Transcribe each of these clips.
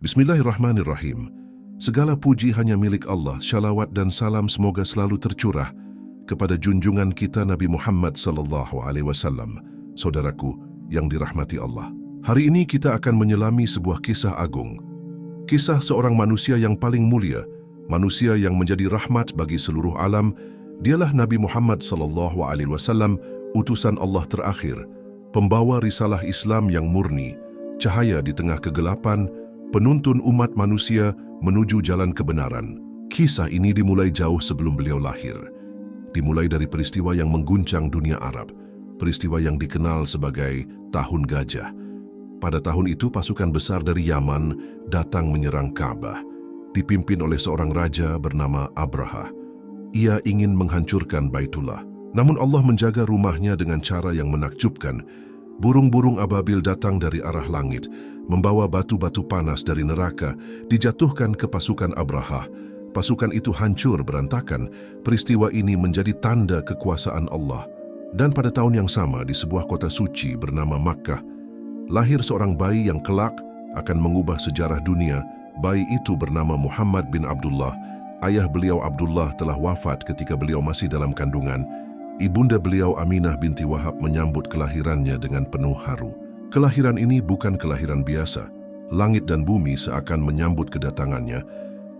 Bismillahirrahmanirrahim. Segala puji hanya milik Allah, syalawat dan salam semoga selalu tercurah kepada junjungan kita Nabi Muhammad SAW. Saudaraku yang dirahmati Allah. Hari ini kita akan menyelami sebuah kisah agung. Kisah seorang manusia yang paling mulia, manusia yang menjadi rahmat bagi seluruh alam. Dialah Nabi Muhammad SAW, utusan Allah terakhir, pembawa risalah Islam yang murni, cahaya di tengah kegelapan, penuntun umat manusia menuju jalan kebenaran. Kisah ini dimulai jauh sebelum beliau lahir. Dimulai dari peristiwa yang mengguncang dunia Arab, peristiwa yang dikenal sebagai Tahun Gajah. Pada tahun itu pasukan besar dari Yaman datang menyerang Ka'bah, dipimpin oleh seorang raja bernama Abraha. Ia ingin menghancurkan Baitullah. Namun Allah menjaga rumahnya dengan cara yang menakjubkan. Burung-burung ababil datang dari arah langit, membawa batu-batu panas dari neraka, dijatuhkan ke pasukan Abraha. Pasukan itu hancur berantakan. Peristiwa ini menjadi tanda kekuasaan Allah. Dan pada tahun yang sama di sebuah kota suci bernama Makkah, lahir seorang bayi yang kelak akan mengubah sejarah dunia. Bayi itu bernama Muhammad bin Abdullah. Ayah beliau Abdullah telah wafat ketika beliau masih dalam kandungan. Ibunda beliau Aminah binti Wahab menyambut kelahirannya dengan penuh haru. Kelahiran ini bukan kelahiran biasa. Langit dan bumi seakan menyambut kedatangannya.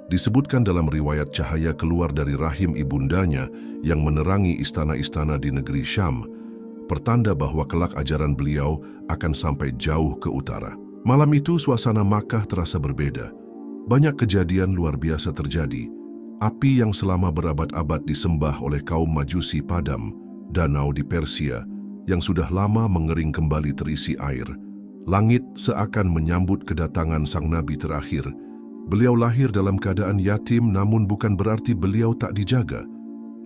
Disebutkan dalam riwayat cahaya keluar dari rahim ibundanya yang menerangi istana-istana di negeri Syam, pertanda bahwa kelak ajaran beliau akan sampai jauh ke utara. Malam itu suasana Makkah terasa berbeda. Banyak kejadian luar biasa terjadi. Api yang selama berabad-abad disembah oleh kaum Majusi padam, danau di Persia yang sudah lama mengering kembali terisi air. Langit seakan menyambut kedatangan sang nabi terakhir. Beliau lahir dalam keadaan yatim, namun bukan berarti beliau tak dijaga.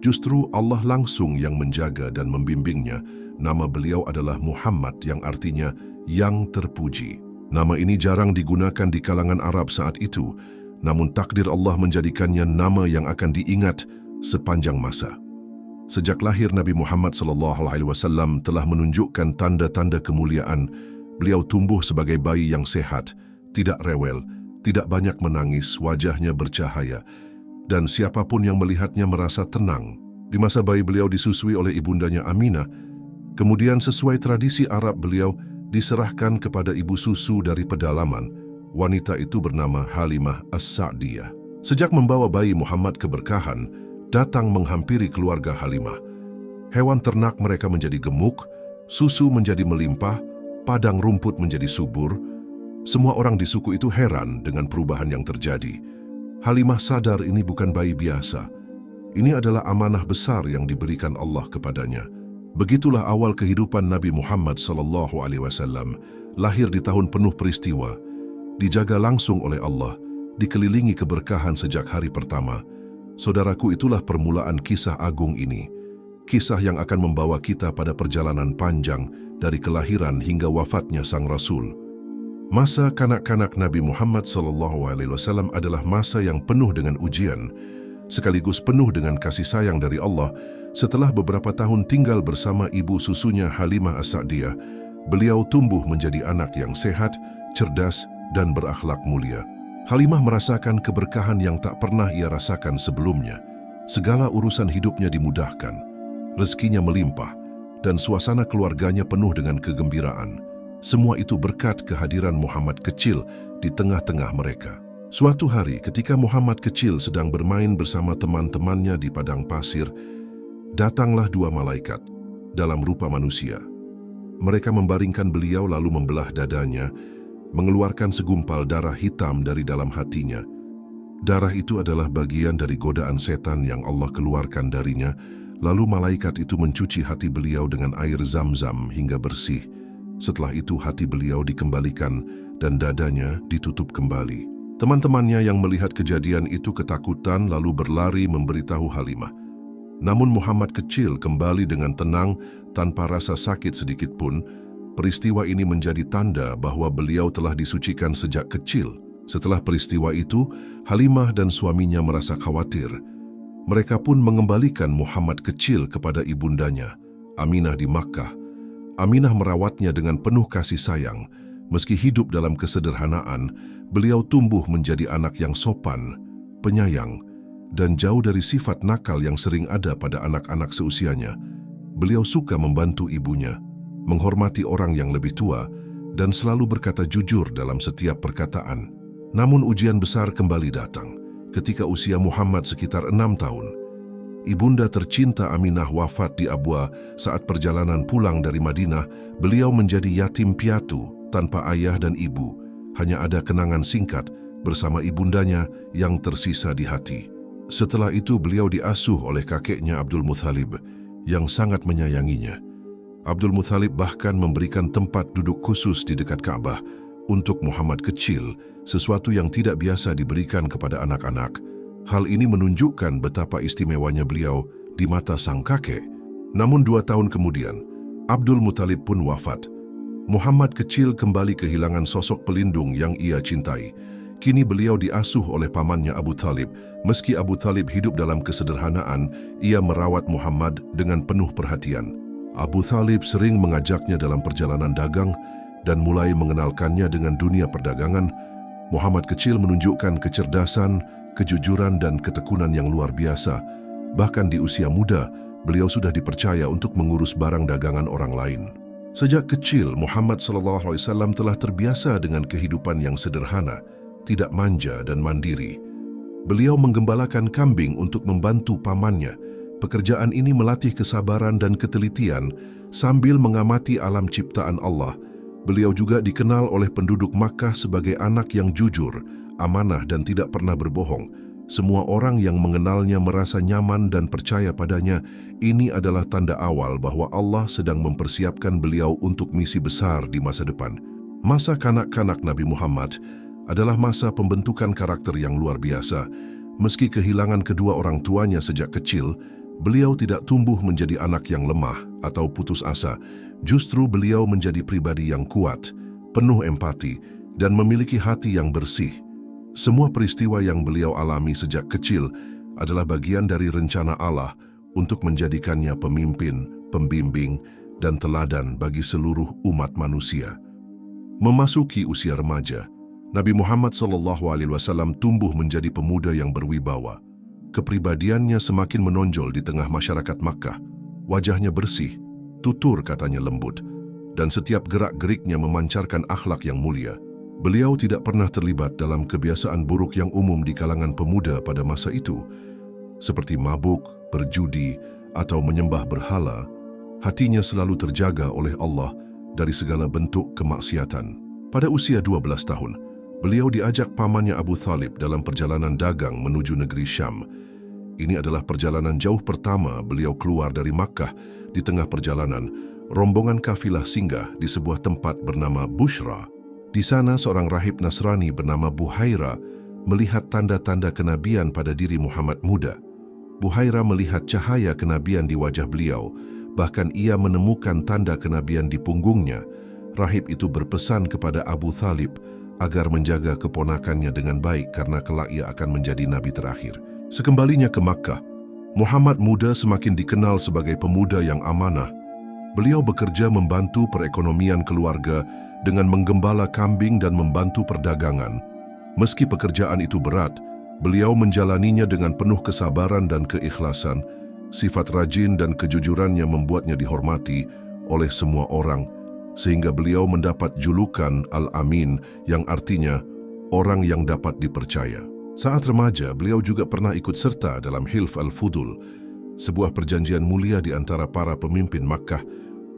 Justru Allah langsung yang menjaga dan membimbingnya. Nama beliau adalah Muhammad yang artinya yang terpuji. Nama ini jarang digunakan di kalangan Arab saat itu. Namun takdir Allah menjadikannya nama yang akan diingat sepanjang masa. Sejak lahir Nabi Muhammad SAW telah menunjukkan tanda-tanda kemuliaan. Beliau tumbuh sebagai bayi yang sehat, tidak rewel, tidak banyak menangis, wajahnya bercahaya, dan siapapun yang melihatnya merasa tenang. Di masa bayi beliau disusui oleh ibundanya Aminah. Kemudian sesuai tradisi Arab beliau diserahkan kepada ibu susu dari pedalaman. Wanita itu bernama Halimah As-Sa'diyah. Sejak membawa bayi Muhammad keberkahan, datang menghampiri keluarga Halimah. Hewan ternak mereka menjadi gemuk, susu menjadi melimpah, padang rumput menjadi subur. Semua orang di suku itu heran dengan perubahan yang terjadi. Halimah sadar ini bukan bayi biasa. Ini adalah amanah besar yang diberikan Allah kepadanya. Begitulah awal kehidupan Nabi Muhammad SAW, lahir di tahun penuh peristiwa, dijaga langsung oleh Allah, dikelilingi keberkahan sejak hari pertama. Saudaraku, itulah permulaan kisah agung ini. Kisah yang akan membawa kita pada perjalanan panjang dari kelahiran hingga wafatnya sang Rasul. Masa kanak-kanak Nabi Muhammad SAW adalah masa yang penuh dengan ujian, sekaligus penuh dengan kasih sayang dari Allah. Setelah beberapa tahun tinggal bersama ibu susunya Halimah As-Sa'diyah, beliau tumbuh menjadi anak yang sehat, cerdas, dan berakhlak mulia. Halimah merasakan keberkahan yang tak pernah ia rasakan sebelumnya. Segala urusan hidupnya dimudahkan, rezekinya melimpah, dan suasana keluarganya penuh dengan kegembiraan. Semua itu berkat kehadiran Muhammad kecil di tengah-tengah mereka. Suatu hari ketika Muhammad kecil sedang bermain bersama teman-temannya di padang pasir, datanglah dua malaikat dalam rupa manusia. Mereka membaringkan beliau lalu membelah dadanya, mengeluarkan segumpal darah hitam dari dalam hatinya. Darah itu adalah bagian dari godaan setan yang Allah keluarkan darinya. Lalu malaikat itu mencuci hati beliau dengan air zam-zam hingga bersih. Setelah itu hati beliau dikembalikan dan dadanya ditutup kembali. Teman-temannya yang melihat kejadian itu ketakutan lalu berlari memberitahu Halimah. Namun Muhammad kecil kembali dengan tenang tanpa rasa sakit sedikit pun. Peristiwa ini menjadi tanda bahwa beliau telah disucikan sejak kecil. Setelah peristiwa itu, Halimah dan suaminya merasa khawatir. Mereka pun mengembalikan Muhammad kecil kepada ibundanya, Aminah di Makkah. Aminah merawatnya dengan penuh kasih sayang. Meski hidup dalam kesederhanaan, beliau tumbuh menjadi anak yang sopan, penyayang, dan jauh dari sifat nakal yang sering ada pada anak-anak seusianya. Beliau suka membantu ibunya, menghormati orang yang lebih tua, dan selalu berkata jujur dalam setiap perkataan. Namun ujian besar kembali datang ketika usia Muhammad sekitar 6 tahun. Ibunda tercinta Aminah wafat di Abwa saat perjalanan pulang dari Madinah. Beliau menjadi yatim piatu tanpa ayah dan ibu. Hanya ada kenangan singkat bersama ibundanya yang tersisa di hati. Setelah itu beliau diasuh oleh kakeknya Abdul Muthalib yang sangat menyayanginya. Abdul Muthalib bahkan memberikan tempat duduk khusus di dekat Ka'bah untuk Muhammad kecil, sesuatu yang tidak biasa diberikan kepada anak-anak. Hal ini menunjukkan betapa istimewanya beliau di mata sang kakek. Namun 2 tahun kemudian, Abdul Muthalib pun wafat. Muhammad kecil kembali kehilangan sosok pelindung yang ia cintai. Kini beliau diasuh oleh pamannya Abu Thalib. Meski Abu Thalib hidup dalam kesederhanaan, ia merawat Muhammad dengan penuh perhatian. Abu Thalib sering mengajaknya dalam perjalanan dagang dan mulai mengenalkannya dengan dunia perdagangan. Muhammad kecil menunjukkan kecerdasan, kejujuran dan ketekunan yang luar biasa. Bahkan di usia muda, beliau sudah dipercaya untuk mengurus barang dagangan orang lain. Sejak kecil, Muhammad SAW telah terbiasa dengan kehidupan yang sederhana, tidak manja dan mandiri. Beliau menggembalakan kambing untuk membantu pamannya. Pekerjaan ini melatih kesabaran dan ketelitian sambil mengamati alam ciptaan Allah. Beliau juga dikenal oleh penduduk Makkah sebagai anak yang jujur, amanah dan tidak pernah berbohong. Semua orang yang mengenalnya merasa nyaman dan percaya padanya. Ini adalah tanda awal bahwa Allah sedang mempersiapkan beliau untuk misi besar di masa depan. Masa kanak-kanak Nabi Muhammad adalah masa pembentukan karakter yang luar biasa. Meski kehilangan kedua orang tuanya sejak kecil, beliau tidak tumbuh menjadi anak yang lemah atau putus asa. Justru beliau menjadi pribadi yang kuat, penuh empati, dan memiliki hati yang bersih. Semua peristiwa yang beliau alami sejak kecil adalah bagian dari rencana Allah untuk menjadikannya pemimpin, pembimbing, dan teladan bagi seluruh umat manusia. Memasuki usia remaja, Nabi Muhammad SAW tumbuh menjadi pemuda yang berwibawa. Kepribadiannya semakin menonjol di tengah masyarakat Makkah. Wajahnya bersih, tutur katanya lembut, dan setiap gerak-geriknya memancarkan akhlak yang mulia. Beliau tidak pernah terlibat dalam kebiasaan buruk yang umum di kalangan pemuda pada masa itu, seperti mabuk, berjudi, atau menyembah berhala. Hatinya selalu terjaga oleh Allah dari segala bentuk kemaksiatan. Pada usia 12 tahun, beliau diajak pamannya Abu Thalib dalam perjalanan dagang menuju negeri Syam. Ini adalah perjalanan jauh pertama beliau keluar dari Makkah. Di tengah perjalanan, rombongan kafilah singgah di sebuah tempat bernama Bushra. Di sana seorang rahib Nasrani bernama Buhaira melihat tanda-tanda kenabian pada diri Muhammad muda. Buhaira melihat cahaya kenabian di wajah beliau, bahkan ia menemukan tanda kenabian di punggungnya. Rahib itu berpesan kepada Abu Thalib agar menjaga keponakannya dengan baik karena kelak ia akan menjadi nabi terakhir. Sekembalinya ke Makkah, Muhammad muda semakin dikenal sebagai pemuda yang amanah. Beliau bekerja membantu perekonomian keluarga dengan menggembala kambing dan membantu perdagangan. Meski pekerjaan itu berat, beliau menjalaninya dengan penuh kesabaran dan keikhlasan. Sifat rajin dan kejujurannya membuatnya dihormati oleh semua orang, sehingga beliau mendapat julukan Al-Amin yang artinya orang yang dapat dipercaya. Saat remaja, beliau juga pernah ikut serta dalam Hilf al-Fudul, sebuah perjanjian mulia di antara para pemimpin Makkah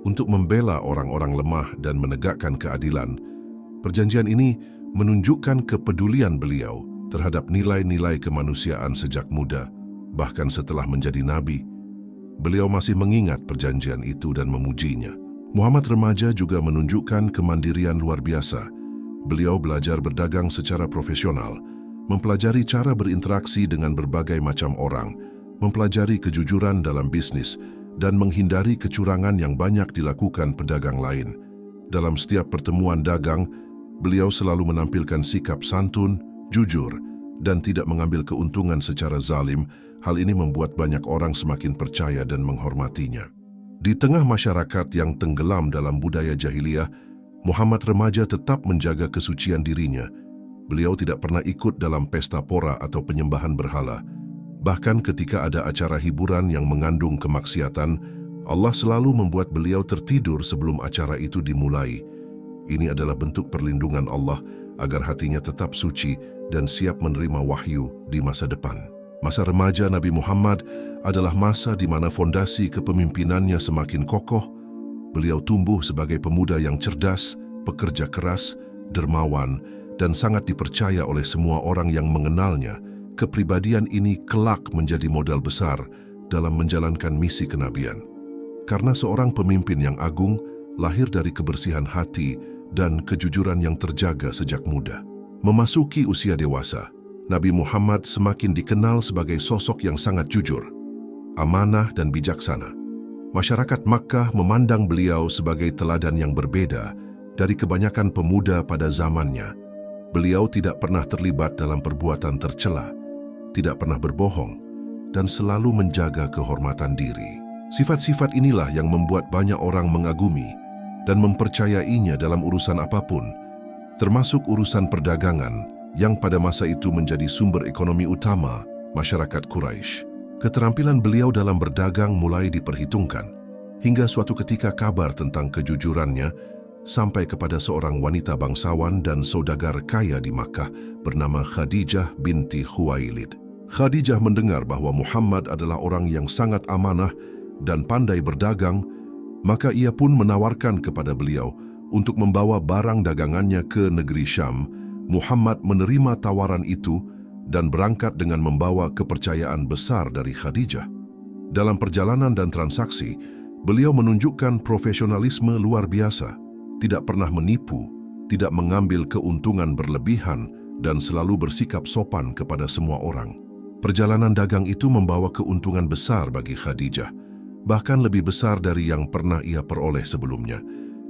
untuk membela orang-orang lemah dan menegakkan keadilan. Perjanjian ini menunjukkan kepedulian beliau terhadap nilai-nilai kemanusiaan sejak muda. Bahkan setelah menjadi nabi, beliau masih mengingat perjanjian itu dan memujinya. Muhammad remaja juga menunjukkan kemandirian luar biasa. Beliau belajar berdagang secara profesional, mempelajari cara berinteraksi dengan berbagai macam orang, mempelajari kejujuran dalam bisnis, dan menghindari kecurangan yang banyak dilakukan pedagang lain. Dalam setiap pertemuan dagang, beliau selalu menampilkan sikap santun, jujur, dan tidak mengambil keuntungan secara zalim. Hal ini membuat banyak orang semakin percaya dan menghormatinya. Di tengah masyarakat yang tenggelam dalam budaya jahiliyah, Muhammad remaja tetap menjaga kesucian dirinya. Beliau tidak pernah ikut dalam pesta pora atau penyembahan berhala. Bahkan ketika ada acara hiburan yang mengandung kemaksiatan, Allah selalu membuat beliau tertidur sebelum acara itu dimulai. Ini adalah bentuk perlindungan Allah agar hatinya tetap suci dan siap menerima wahyu di masa depan. Masa remaja Nabi Muhammad adalah masa di mana fondasi kepemimpinannya semakin kokoh. Beliau tumbuh sebagai pemuda yang cerdas, pekerja keras, dermawan, dan sangat dipercaya oleh semua orang yang mengenalnya. Kepribadian ini kelak menjadi modal besar dalam menjalankan misi kenabian. Karena seorang pemimpin yang agung lahir dari kebersihan hati dan kejujuran yang terjaga sejak muda. Memasuki usia dewasa, Nabi Muhammad semakin dikenal sebagai sosok yang sangat jujur, amanah dan bijaksana. Masyarakat Makkah memandang beliau sebagai teladan yang berbeda dari kebanyakan pemuda pada zamannya. Beliau tidak pernah terlibat dalam perbuatan tercela, tidak pernah berbohong, dan selalu menjaga kehormatan diri. Sifat-sifat inilah yang membuat banyak orang mengagumi dan mempercayainya dalam urusan apapun, termasuk urusan perdagangan yang pada masa itu menjadi sumber ekonomi utama masyarakat Quraisy. Keterampilan beliau dalam berdagang mulai diperhitungkan, hingga suatu ketika kabar tentang kejujurannya sampai kepada seorang wanita bangsawan dan saudagar kaya di Makkah bernama Khadijah binti Khuwailid. Khadijah mendengar bahwa Muhammad adalah orang yang sangat amanah dan pandai berdagang, maka ia pun menawarkan kepada beliau untuk membawa barang dagangannya ke negeri Syam. Muhammad menerima tawaran itu dan berangkat dengan membawa kepercayaan besar dari Khadijah. Dalam perjalanan dan transaksi, beliau menunjukkan profesionalisme luar biasa, tidak pernah menipu, tidak mengambil keuntungan berlebihan, dan selalu bersikap sopan kepada semua orang. Perjalanan dagang itu membawa keuntungan besar bagi Khadijah, bahkan lebih besar dari yang pernah ia peroleh sebelumnya.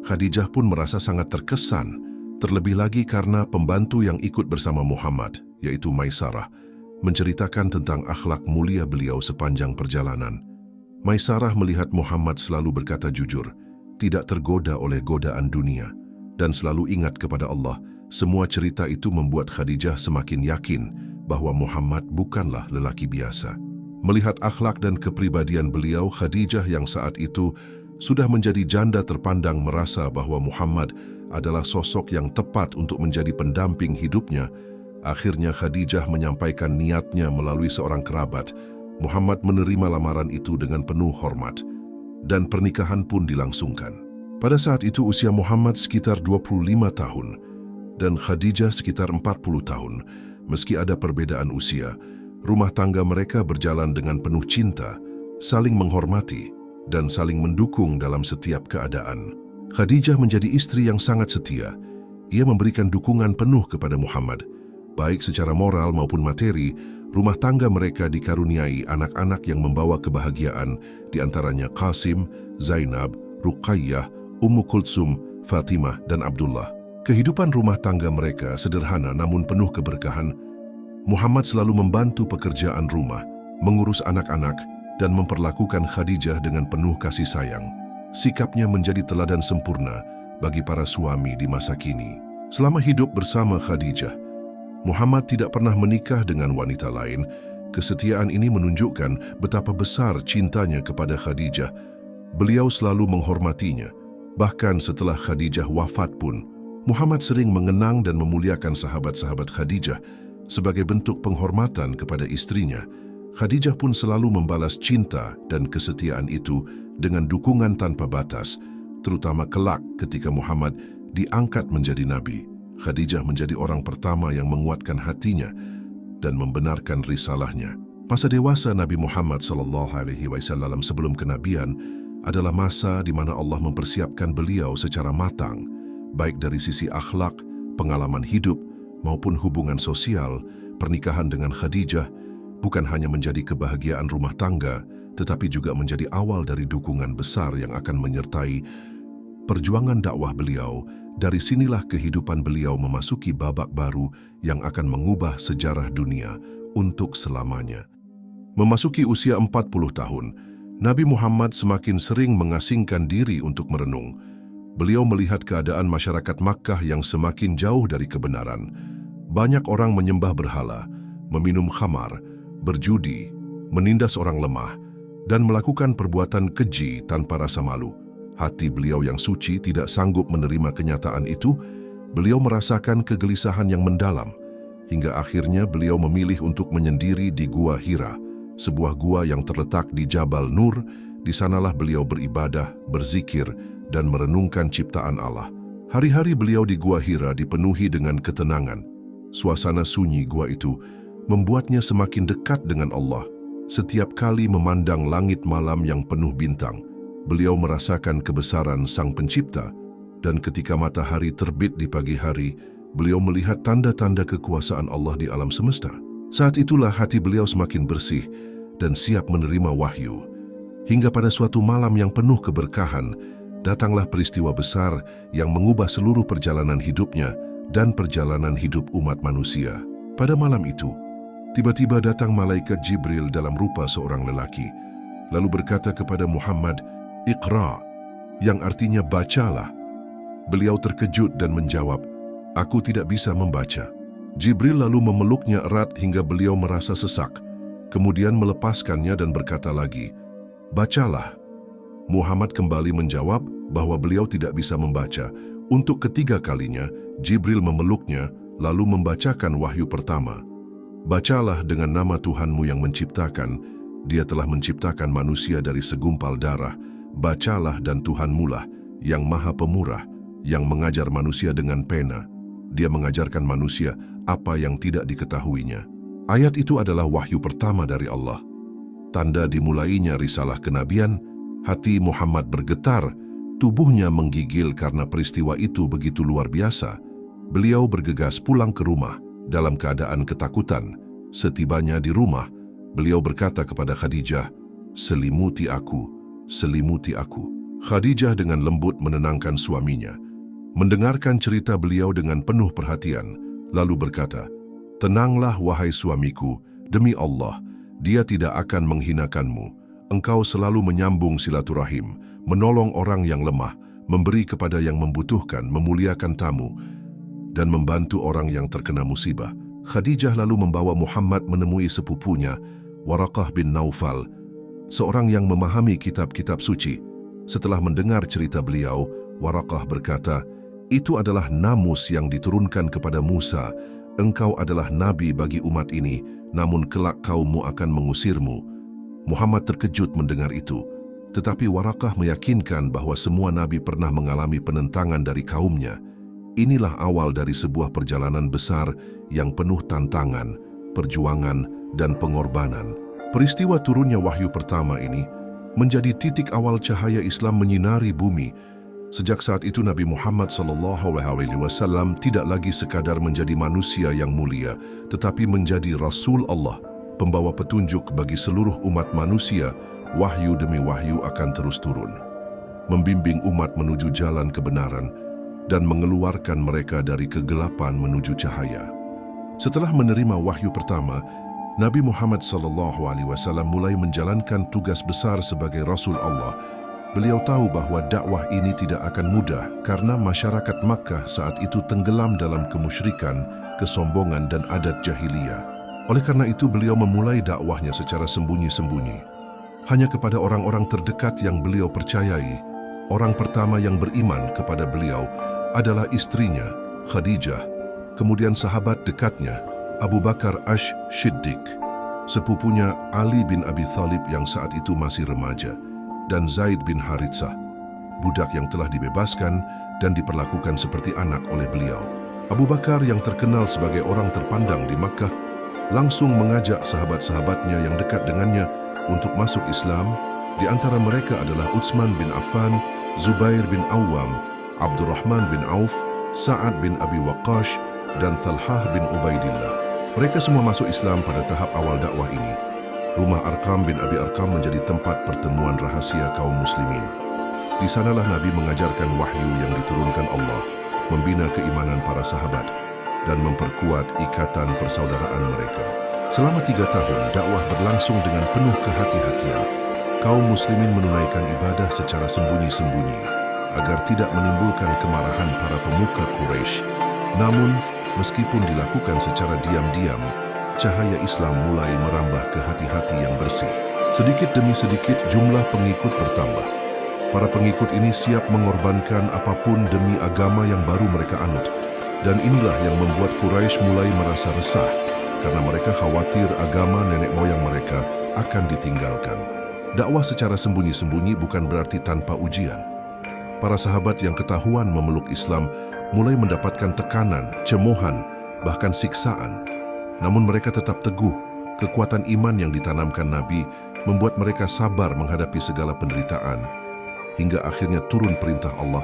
Khadijah pun merasa sangat terkesan, terlebih lagi karena pembantu yang ikut bersama Muhammad, yaitu Maisarah, menceritakan tentang akhlak mulia beliau sepanjang perjalanan. Maisarah melihat Muhammad selalu berkata jujur, tidak tergoda oleh godaan dunia, dan selalu ingat kepada Allah. Semua cerita itu membuat Khadijah semakin yakin bahwa Muhammad bukanlah lelaki biasa. Melihat akhlak dan kepribadian beliau, Khadijah yang saat itu sudah menjadi janda terpandang merasa bahwa Muhammad adalah sosok yang tepat untuk menjadi pendamping hidupnya. Akhirnya Khadijah menyampaikan niatnya melalui seorang kerabat. Muhammad menerima lamaran itu dengan penuh hormat, dan pernikahan pun dilangsungkan. Pada saat itu usia Muhammad sekitar 25 tahun, dan Khadijah sekitar 40 tahun. Meski ada perbedaan usia, rumah tangga mereka berjalan dengan penuh cinta, saling menghormati, dan saling mendukung dalam setiap keadaan. Khadijah menjadi istri yang sangat setia. Ia memberikan dukungan penuh kepada Muhammad. Baik secara moral maupun materi, rumah tangga mereka dikaruniai anak-anak yang membawa kebahagiaan, di antaranya Qasim, Zainab, Ruqayyah, Ummu Kultsum, Fatimah, dan Abdullah. Kehidupan rumah tangga mereka sederhana namun penuh keberkahan. Muhammad selalu membantu pekerjaan rumah, mengurus anak-anak, dan memperlakukan Khadijah dengan penuh kasih sayang. Sikapnya menjadi teladan sempurna bagi para suami di masa kini. Selama hidup bersama Khadijah, Muhammad tidak pernah menikah dengan wanita lain. Kesetiaan ini menunjukkan betapa besar cintanya kepada Khadijah. Beliau selalu menghormatinya. Bahkan setelah Khadijah wafat pun, Muhammad sering mengenang dan memuliakan sahabat-sahabat Khadijah sebagai bentuk penghormatan kepada istrinya. Khadijah pun selalu membalas cinta dan kesetiaan itu dengan dukungan tanpa batas, terutama kelak ketika Muhammad diangkat menjadi nabi. Khadijah menjadi orang pertama yang menguatkan hatinya dan membenarkan risalahnya. Masa dewasa Nabi Muhammad SAW sebelum kenabian adalah masa di mana Allah mempersiapkan beliau secara matang, baik dari sisi akhlak, pengalaman hidup, maupun hubungan sosial. Pernikahan dengan Khadijah bukan hanya menjadi kebahagiaan rumah tangga, tetapi juga menjadi awal dari dukungan besar yang akan menyertai perjuangan dakwah beliau. Dari sinilah kehidupan beliau memasuki babak baru yang akan mengubah sejarah dunia untuk selamanya. Memasuki usia 40 tahun, Nabi Muhammad semakin sering mengasingkan diri untuk merenung. Beliau melihat keadaan masyarakat Makkah yang semakin jauh dari kebenaran. Banyak orang menyembah berhala, meminum khamar, berjudi, menindas orang lemah, dan melakukan perbuatan keji tanpa rasa malu. Hati beliau yang suci tidak sanggup menerima kenyataan itu. Beliau merasakan kegelisahan yang mendalam, hingga akhirnya beliau memilih untuk menyendiri di Gua Hira, sebuah gua yang terletak di Jabal Nur. Di sanalah beliau beribadah, berzikir, dan merenungkan ciptaan Allah. Hari-hari beliau di Gua Hira dipenuhi dengan ketenangan. Suasana sunyi gua itu membuatnya semakin dekat dengan Allah. Setiap kali memandang langit malam yang penuh bintang, beliau merasakan kebesaran Sang Pencipta, dan ketika matahari terbit di pagi hari, beliau melihat tanda-tanda kekuasaan Allah di alam semesta. Saat itulah hati beliau semakin bersih dan siap menerima wahyu. Hingga pada suatu malam yang penuh keberkahan, datanglah peristiwa besar yang mengubah seluruh perjalanan hidupnya dan perjalanan hidup umat manusia. Pada malam itu, tiba-tiba datang malaikat Jibril dalam rupa seorang lelaki, lalu berkata kepada Muhammad, "Iqra," yang artinya bacalah. Beliau terkejut dan menjawab, "Aku tidak bisa membaca." Jibril lalu memeluknya erat hingga beliau merasa sesak, kemudian melepaskannya dan berkata lagi, "Bacalah." Muhammad kembali menjawab bahwa beliau tidak bisa membaca. Untuk ketiga kalinya, Jibril memeluknya lalu membacakan wahyu pertama. "Bacalah dengan nama Tuhanmu yang menciptakan. Dia telah menciptakan manusia dari segumpal darah. Bacalah dan Tuhanmulah yang maha pemurah, yang mengajar manusia dengan pena. Dia mengajarkan manusia apa yang tidak diketahuinya." Ayat itu adalah wahyu pertama dari Allah. Tanda dimulainya risalah kenabian. Hati Muhammad bergetar, tubuhnya menggigil karena peristiwa itu begitu luar biasa. Beliau bergegas pulang ke rumah dalam keadaan ketakutan. Setibanya di rumah, beliau berkata kepada Khadijah, "Selimuti aku, selimuti aku." Khadijah dengan lembut menenangkan suaminya, mendengarkan cerita beliau dengan penuh perhatian, lalu berkata, "Tenanglah wahai suamiku, demi Allah, dia tidak akan menghinakanmu. Engkau selalu menyambung silaturahim, menolong orang yang lemah, memberi kepada yang membutuhkan, memuliakan tamu, dan membantu orang yang terkena musibah." Khadijah lalu membawa Muhammad menemui sepupunya, Waraqah bin Naufal, seorang yang memahami kitab-kitab suci. Setelah mendengar cerita beliau, Waraqah berkata, "Itu adalah namus yang diturunkan kepada Musa. Engkau adalah nabi bagi umat ini, namun kelak kaummu akan mengusirmu." Muhammad terkejut mendengar itu, tetapi Waraqah meyakinkan bahwa semua nabi pernah mengalami penentangan dari kaumnya. Inilah awal dari sebuah perjalanan besar yang penuh tantangan, perjuangan, dan pengorbanan. Peristiwa turunnya wahyu pertama ini menjadi titik awal cahaya Islam menyinari bumi. Sejak saat itu Nabi Muhammad SAW tidak lagi sekadar menjadi manusia yang mulia, tetapi menjadi Rasul Allah, pembawa petunjuk bagi seluruh umat manusia. Wahyu demi wahyu akan terus turun, membimbing umat menuju jalan kebenaran dan mengeluarkan mereka dari kegelapan menuju cahaya. Setelah menerima wahyu pertama, Nabi Muhammad SAW mulai menjalankan tugas besar sebagai Rasul Allah. Beliau tahu bahwa dakwah ini tidak akan mudah karena masyarakat Makkah saat itu tenggelam dalam kemusyrikan, kesombongan, dan adat jahiliyah. Oleh karena itu beliau memulai dakwahnya secara sembunyi-sembunyi. Hanya kepada orang-orang terdekat yang beliau percayai. Orang pertama yang beriman kepada beliau adalah istrinya, Khadijah, kemudian sahabat dekatnya, Abu Bakar Ash-Shiddiq, sepupunya Ali bin Abi Thalib yang saat itu masih remaja, dan Zaid bin Haritsah, budak yang telah dibebaskan dan diperlakukan seperti anak oleh beliau. Abu Bakar yang terkenal sebagai orang terpandang di Makkah langsung mengajak sahabat-sahabatnya yang dekat dengannya untuk masuk Islam. Di antara mereka adalah Utsman bin Affan, Zubair bin Awam, Abdurrahman bin Auf, Sa'ad bin Abi Waqqash, dan Thalhah bin Ubaidillah. Mereka semua masuk Islam pada tahap awal dakwah ini. Rumah Arqam bin Abi Arqam menjadi tempat pertemuan rahasia kaum muslimin. Di sanalah Nabi mengajarkan wahyu yang diturunkan Allah, membina keimanan para sahabat, dan memperkuat ikatan persaudaraan mereka. Selama 3 tahun, dakwah berlangsung dengan penuh kehati-hatian. Kaum muslimin menunaikan ibadah secara sembunyi-sembunyi, agar tidak menimbulkan kemarahan para pemuka Quraisy. Namun, Meskipun dilakukan secara diam-diam, cahaya Islam mulai merambah ke hati-hati yang bersih. Sedikit demi sedikit jumlah pengikut bertambah. Para pengikut ini siap mengorbankan apapun demi agama yang baru mereka anut. Dan inilah yang membuat Quraisy mulai merasa resah, karena mereka khawatir agama nenek moyang mereka akan ditinggalkan. Dakwah secara sembunyi-sembunyi bukan berarti tanpa ujian. Para sahabat yang ketahuan memeluk Islam mulai mendapatkan tekanan, cemoohan, bahkan siksaan. Namun mereka tetap teguh. Kekuatan iman yang ditanamkan Nabi membuat mereka sabar menghadapi segala penderitaan. Hingga akhirnya turun perintah Allah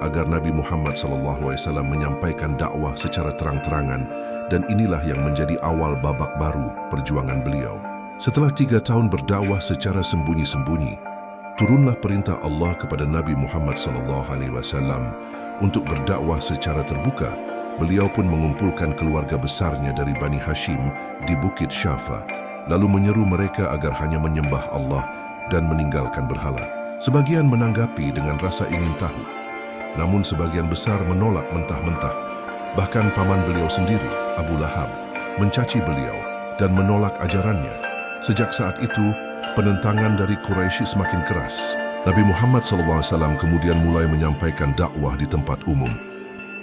agar Nabi Muhammad SAW menyampaikan dakwah secara terang-terangan, dan inilah yang menjadi awal babak baru perjuangan beliau. Setelah 3 tahun berdakwah secara sembunyi-sembunyi, turunlah perintah Allah kepada Nabi Muhammad SAW untuk berdakwah secara terbuka. Beliau pun mengumpulkan keluarga besarnya dari Bani Hashim di Bukit Syafa, lalu menyeru mereka agar hanya menyembah Allah dan meninggalkan berhala. Sebagian menanggapi dengan rasa ingin tahu, namun sebagian besar menolak mentah-mentah. Bahkan paman beliau sendiri, Abu Lahab, mencaci beliau dan menolak ajarannya. Sejak saat itu, penentangan dari Quraisy semakin keras. Nabi Muhammad SAW kemudian mulai menyampaikan dakwah di tempat umum,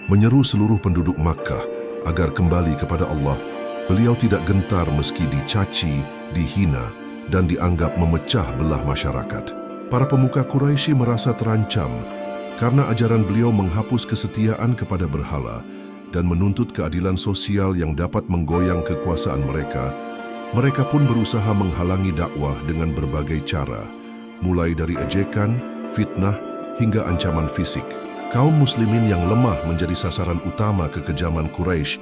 menyeru seluruh penduduk Makkah agar kembali kepada Allah. Beliau tidak gentar meski dicaci, dihina, dan dianggap memecah belah masyarakat. Para pemuka Quraisy merasa terancam karena ajaran beliau menghapus kesetiaan kepada berhala dan menuntut keadilan sosial yang dapat menggoyang kekuasaan mereka. Mereka pun berusaha menghalangi dakwah dengan berbagai cara, mulai dari ejekan, fitnah, hingga ancaman fisik. Kaum muslimin yang lemah menjadi sasaran utama kekejaman Quraisy,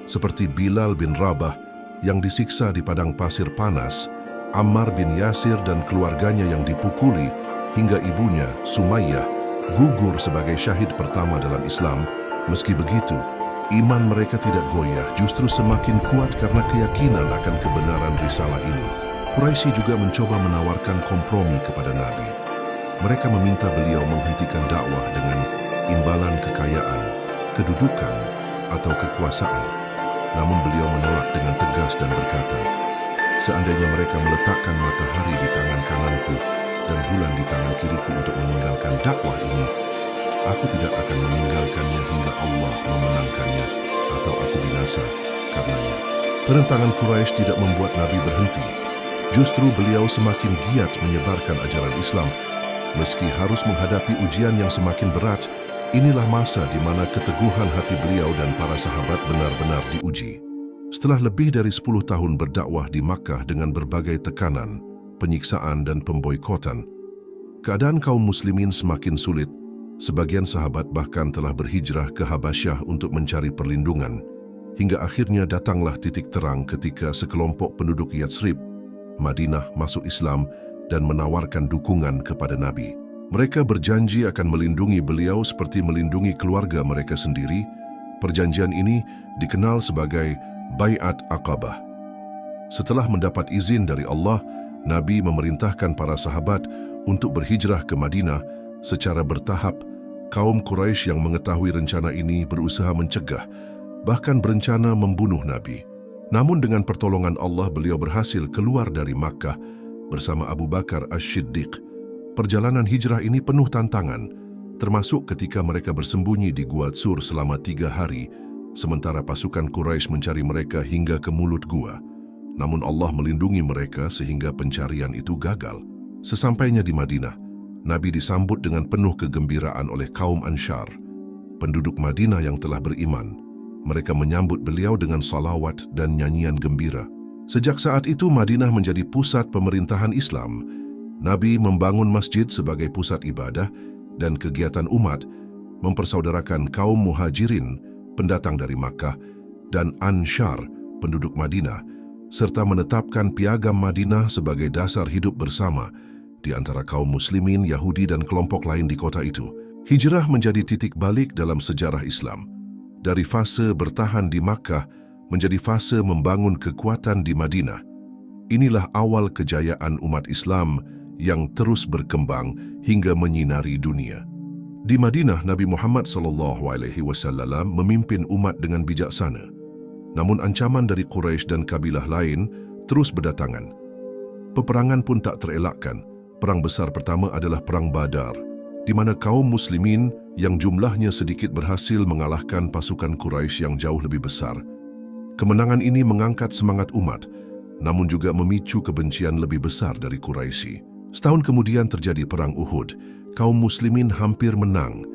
seperti Bilal bin Rabah yang disiksa di padang pasir panas, Ammar bin Yasir dan keluarganya yang dipukuli, hingga ibunya, Sumayyah, gugur sebagai syahid pertama dalam Islam. Meski begitu, iman mereka tidak goyah, justru semakin kuat karena keyakinan akan kebenaran risalah ini. Quraisy juga mencoba menawarkan kompromi kepada Nabi. Mereka meminta beliau menghentikan dakwah dengan imbalan kekayaan, kedudukan, atau kekuasaan. Namun beliau menolak dengan tegas dan berkata, "Seandainya mereka meletakkan matahari di tangan kananku dan bulan di tangan kiriku untuk meninggalkan dakwah ini, aku tidak akan meninggalkannya hingga Allah memenangkannya atau aku binasa karenanya." Penentangan Quraisy tidak membuat Nabi berhenti. Justru beliau semakin giat menyebarkan ajaran Islam. Meski harus menghadapi ujian yang semakin berat, inilah masa di mana keteguhan hati beliau dan para sahabat benar-benar diuji. Setelah lebih dari 10 tahun berdakwah di Makkah dengan berbagai tekanan, penyiksaan dan pemboikotan, keadaan kaum muslimin semakin sulit. Sebagian sahabat bahkan telah berhijrah ke Habasyah untuk mencari perlindungan. Hingga akhirnya datanglah titik terang ketika sekelompok penduduk Yatsrib, Madinah, masuk Islam dan menawarkan dukungan kepada Nabi. Mereka berjanji akan melindungi beliau seperti melindungi keluarga mereka sendiri. Perjanjian ini dikenal sebagai Bai'at Aqabah. Setelah mendapat izin dari Allah, Nabi memerintahkan para sahabat untuk berhijrah ke Madinah secara bertahap. Kaum Quraisy yang mengetahui rencana ini berusaha mencegah, bahkan berencana membunuh Nabi. Namun dengan pertolongan Allah, beliau berhasil keluar dari Makkah bersama Abu Bakar As-Siddiq. Perjalanan hijrah ini penuh tantangan, termasuk ketika mereka bersembunyi di Gua Tsur selama 3 hari, sementara pasukan Quraisy mencari mereka hingga ke mulut gua. Namun Allah melindungi mereka sehingga pencarian itu gagal. Sesampainya di Madinah, Nabi disambut dengan penuh kegembiraan oleh kaum Ansyar, penduduk Madinah yang telah beriman. Mereka menyambut beliau dengan salawat dan nyanyian gembira. Sejak saat itu Madinah menjadi pusat pemerintahan Islam. Nabi membangun masjid sebagai pusat ibadah dan kegiatan umat, mempersaudarakan kaum Muhajirin, pendatang dari Makkah, dan Ansyar, penduduk Madinah, serta menetapkan piagam Madinah sebagai dasar hidup bersama di antara kaum muslimin, Yahudi, dan kelompok lain di kota itu. Hijrah menjadi titik balik dalam sejarah Islam. Dari fase bertahan di Makkah menjadi fase membangun kekuatan di Madinah. Inilah awal kejayaan umat Islam yang terus berkembang hingga menyinari dunia. Di Madinah, Nabi Muhammad SAW memimpin umat dengan bijaksana. Namun ancaman dari Quraisy dan kabilah lain terus berdatangan. Peperangan pun tak terelakkan. Perang besar pertama adalah Perang Badar, di mana kaum muslimin yang jumlahnya sedikit berhasil mengalahkan pasukan Quraisy yang jauh lebih besar. Kemenangan ini mengangkat semangat umat, namun juga memicu kebencian lebih besar dari Quraisy. Setahun kemudian terjadi Perang Uhud. Kaum muslimin hampir menang,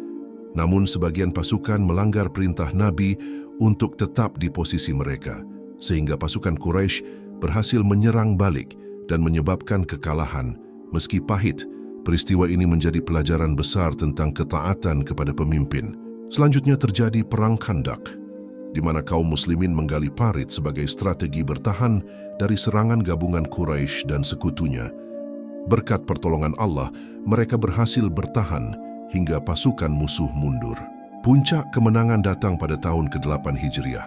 namun sebagian pasukan melanggar perintah Nabi untuk tetap di posisi mereka, sehingga pasukan Quraisy berhasil menyerang balik dan menyebabkan kekalahan. Meski pahit, peristiwa ini menjadi pelajaran besar tentang ketaatan kepada pemimpin. Selanjutnya terjadi Perang Khandaq, di mana kaum muslimin menggali parit sebagai strategi bertahan dari serangan gabungan Quraisy dan sekutunya. Berkat pertolongan Allah, mereka berhasil bertahan hingga pasukan musuh mundur. Puncak kemenangan datang pada tahun ke-8 Hijriah.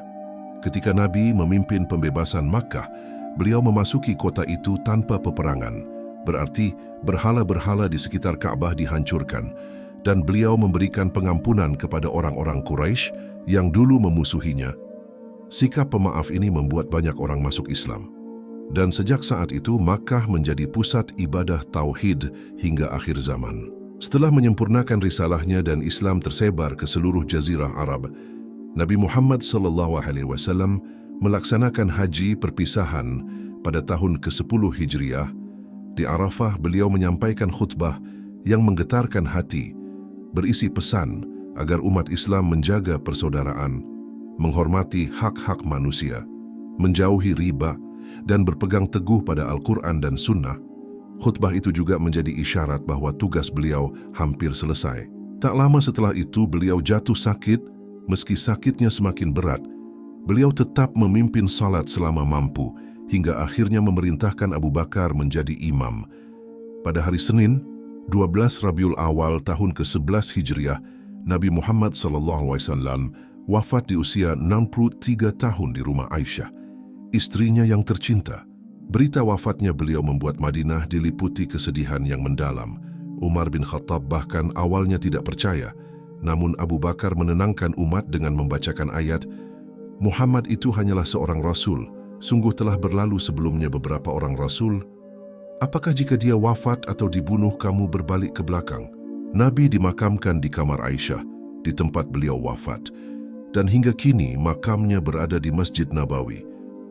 Ketika Nabi memimpin pembebasan Makkah, beliau memasuki kota itu tanpa peperangan. Berarti berhala-berhala di sekitar Ka'bah dihancurkan, dan beliau memberikan pengampunan kepada orang-orang Quraisy yang dulu memusuhinya. Sikap pemaaf ini membuat banyak orang masuk Islam. Dan sejak saat itu, Makkah menjadi pusat ibadah tauhid hingga akhir zaman. Setelah menyempurnakan risalahnya dan Islam tersebar ke seluruh jazirah Arab, Nabi Muhammad SAW melaksanakan haji perpisahan pada tahun ke-10 Hijriah. Di Arafah, beliau menyampaikan khutbah yang menggetarkan hati, berisi pesan agar umat Islam menjaga persaudaraan, menghormati hak-hak manusia, menjauhi riba, dan berpegang teguh pada Al-Quran dan Sunnah. Khutbah itu juga menjadi isyarat bahwa tugas beliau hampir selesai. Tak lama setelah itu, beliau jatuh sakit. Meski sakitnya semakin berat, beliau tetap memimpin salat selama mampu, hingga akhirnya memerintahkan Abu Bakar menjadi imam. Pada hari Senin, 12 Rabiul Awal tahun ke-11 Hijriah, Nabi Muhammad SAW wafat di usia 63 tahun di rumah Aisyah, istrinya yang tercinta. Berita wafatnya beliau membuat Madinah diliputi kesedihan yang mendalam. Umar bin Khattab bahkan awalnya tidak percaya, namun Abu Bakar menenangkan umat dengan membacakan ayat, "Muhammad itu hanyalah seorang Rasul, sungguh telah berlalu sebelumnya beberapa orang Rasul. Apakah jika dia wafat atau dibunuh kamu berbalik ke belakang?" Nabi dimakamkan di kamar Aisyah, di tempat beliau wafat, dan hingga kini makamnya berada di Masjid Nabawi.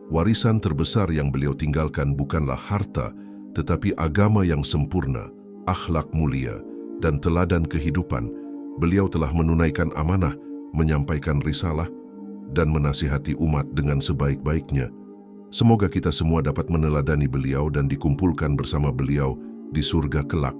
Warisan terbesar yang beliau tinggalkan bukanlah harta, tetapi agama yang sempurna, akhlak mulia, dan teladan kehidupan. Beliau telah menunaikan amanah, menyampaikan risalah, dan menasihati umat dengan sebaik-baiknya. Semoga kita semua dapat meneladani beliau dan dikumpulkan bersama beliau di surga kelak.